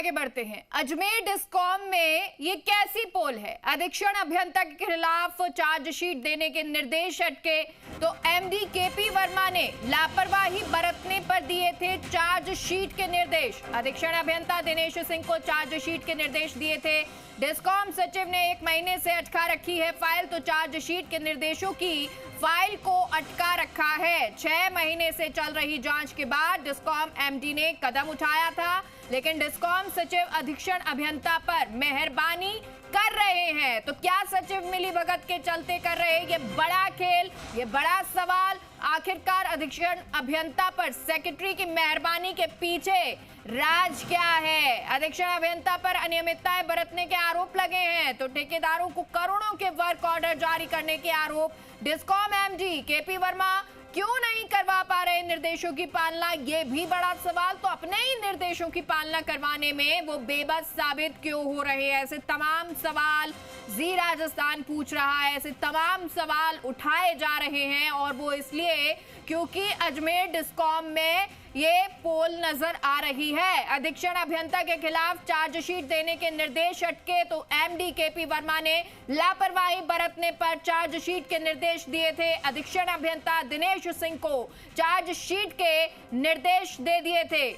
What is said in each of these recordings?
आगे बढ़ते हैं। अजमेर डिस्कॉम में ये कैसी पोल है? अधीक्षण अभियंता के खिलाफ चार्जशीट देने के निर्देश अटके तो एमडी केपी वर्मा ने लापरवाही बरतने पर दिए थे चार्जशीट के निर्देश। अधीक्षण अभियंता दिनेश सिंह को चार्जशीट के निर्देश दिए थे। डिस्कॉम सचिव ने 1 महीने से अटका रखी है फाइल, तो चार्जशीट के निर्देशों की फाइल को अटका रखा है। 6 महीने से चल रही जांच के बाद डिस्कॉम एमडी ने कदम उठाया था, लेकिन डिस्कॉम सचिव अधीक्षण अभियंता पर मेहरबानी कर रहे हैं। तो क्या सचिव मिलीभगत के चलते कर रहे हैं ये बड़ा खेल, ये बड़ा सवाल? आखिरकार अधीक्षण अभियंता पर सेक्रेटरी की मेहरबानी के पीछे राज क्या है? अधीक्षण अभियंता पर अनियमितताएं बरतने के आरोप लगे हैं, तो ठेकेदारों को करोड़ों के वर्क ऑर्डर जारी करने के आरोप। डिस्कॉम एमडी केपी वर्मा क्यों नहीं करवा पा रहे निर्देशों की पालना, ये भी बड़ा सवाल। तो अपने ही निर्देशों की पालना करवाने में वो बेबस साबित क्यों हो रहे हैं? ऐसे तमाम सवाल जी राजस्थान पूछ रहा है, ऐसे तमाम सवाल उठाए जा रहे हैं, और वो इसलिए क्योंकि अजमेर डिस्कॉम में ये पोल नजर आ रही है। अधीक्षण अभियंता के खिलाफ चार्जशीट देने के निर्देश अटके तो एमडी केपी वर्मा ने लापरवाही बरतने पर चार्जशीट के निर्देश दिए थे। अधीक्षण अभियंता दिनेश सिंह को चार्जशीट के निर्देश दे दिए थे।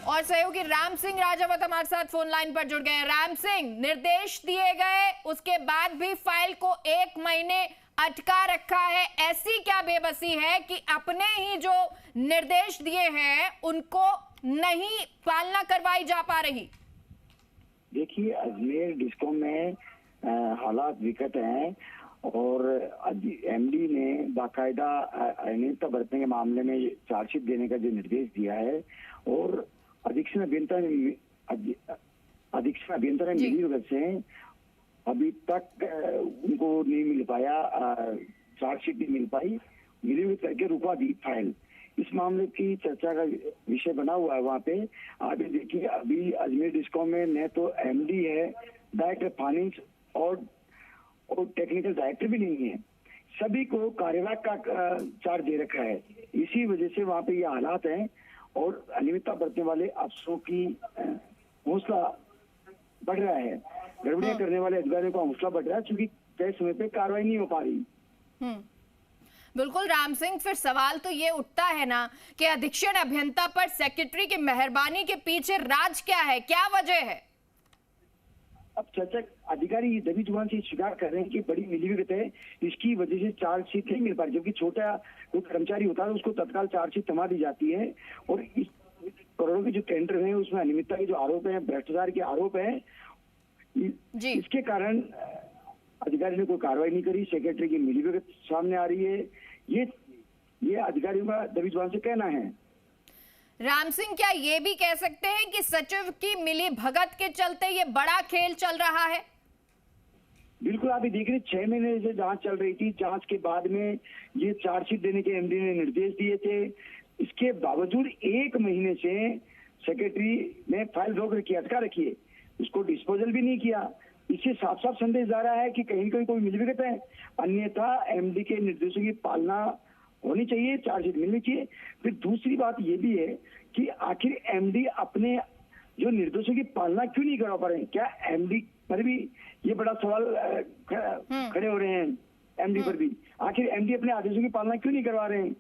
और सहयोगी राम सिंह राजावत हमारे साथ फोन लाइन पर जुड़ गए। राम सिंह, निर्देश दिए गए उसके बाद भी फाइल को 1 महीने अटका रखा है, ऐसी क्या बेबसी है कि अपने ही जो निर्देश दिए हैं उनको नहीं पालना करवाई जा पा रही? देखिए, अजमेर डिस्कॉम में हालात विकट हैं और एमडी ने बाकायदा अनियमितता बरतने के मामले में चार्जशीट देने का जो निर्देश दिया है, और अधीक्षण अभियंता ने मिलीभगत से अभी तक उनको नहीं मिल पाया, चार्जशीट नहीं मिल पाई, मिलीभगत करके रुकवा दी फाइल। इस मामले की चर्चा का विषय बना हुआ है वहाँ पे। आगे देखिए, अभी अजमेर डिस्कॉम में न तो एमडी है, डायरेक्टर फाइनेंस और टेक्निकल डायरेक्टर भी नहीं है, सभी को कार्यवाहक का चार्ज दे रखा है। इसी वजह से वहाँ पे ये हालात हैं, और अनियमितता बरतने वाले अफसरों की हौसला बढ़ रहा है, गड़बड़ियां करने वाले अधिकारियों का हौसला बढ़ रहा है, क्योंकि तय समय पे कार्रवाई नहीं हो पा रही। बिल्कुल राम सिंह, फिर सवाल तो ये उठता है ना कि अधीक्षण अभियंता पर सेक्रेटरी की मेहरबानी के पीछे राज क्या है, क्या वजह है? अब चर्चा अधिकारी दबी जुबान से स्वीकार कर रहे हैं कि बड़ी मिलीभगत है, इसकी वजह से चार्जशीट नहीं मिल पा रही। जबकि छोटा कोई कर्मचारी होता है उसको तत्काल चार्जशीट थमा दी जाती है, और इस करोड़ों के जो टेंडर हैं उसमें अनियमितता के जो आरोप हैं, भ्रष्टाचार के आरोप हैं, इसके कारण अधिकारी ने कोई कार्रवाई नहीं करी। सेक्रेटरी की मिलीभगत सामने आ रही है, ये अधिकारियों का दबी जुबान से कहना है। राम सिंह, क्या ये भी कह सकते हैं कि सचिव की मिलीभगत के चलते ये बड़ा खेल चल रहा है? बिल्कुल, आप देख रहे 6 महीने से जांच चल रही थी, जांच के बाद में ये चार्जशीट देने के एमडी ने निर्देश दिए थे। इसके बावजूद 1 महीने से सेक्रेटरी ने फाइल रोक रखी, अटका रखी है, उसको डिस्पोजल भी नहीं किया। इससे साफ साफ संदेश जा रहा है कि कहीं न कहीं कोई मिलीभगत है, अन्यथा एमडी के निर्देशों की पालना होनी चाहिए, चार्जशीट मिलनी चाहिए। फिर दूसरी बात ये भी है कि आखिर एमडी अपने जो निर्देशों की पालना क्यों नहीं करवा पा रहे हैं? क्या एमडी पर भी ये बड़ा सवाल खड़े हो रहे हैं? एमडी पर भी आखिर एमडी अपने आदेशों की पालना क्यों नहीं करवा रहे हैं?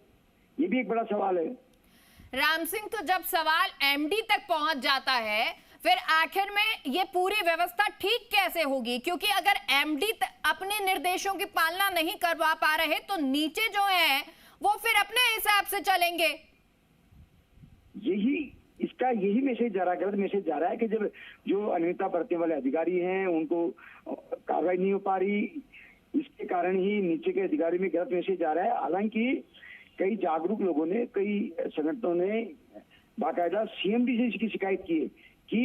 ये भी एक बड़ा सवाल है। राम सिंह, तो जब सवाल एमडी तक पहुंच जाता है, फिर आखिर में ये पूरी व्यवस्था ठीक कैसे होगी? क्योंकि अगर एमडी अपने निर्देशों की पालना नहीं करवा पा रहे तो नीचे जो है वो फिर अपने हिसाब से चलेंगे। यही मैसेज जा रहा है, गलत मैसेज जा रहा है कि जब जो अनियमितता बरतने वाले अधिकारी हैं उनको कार्रवाई नहीं हो पा रही, इसके कारण ही नीचे के अधिकारी में गलत मैसेज जा रहा है। हालांकि कई जागरूक लोगों ने, कई संगठनों ने बाकायदा सीएमडी से इसकी शिकायत की है कि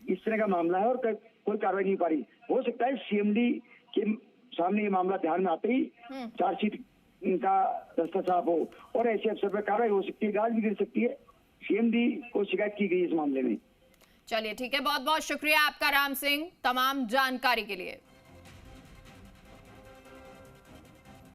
इस तरह का मामला है और कोई कार्रवाई नहीं हो पा रही। हो सकता है सीएमडी के सामने ये मामला ध्यान में आते ही चार्जशीट का रास्ता साफ हो और ऐसे अफसर पर कार्रवाई हो सकती है, गाज भी गिर सकती है। सीएमडी को शिकायत की गई इस मामले में। चलिए ठीक है, बहुत बहुत शुक्रिया आपका राम सिंह तमाम जानकारी के लिए।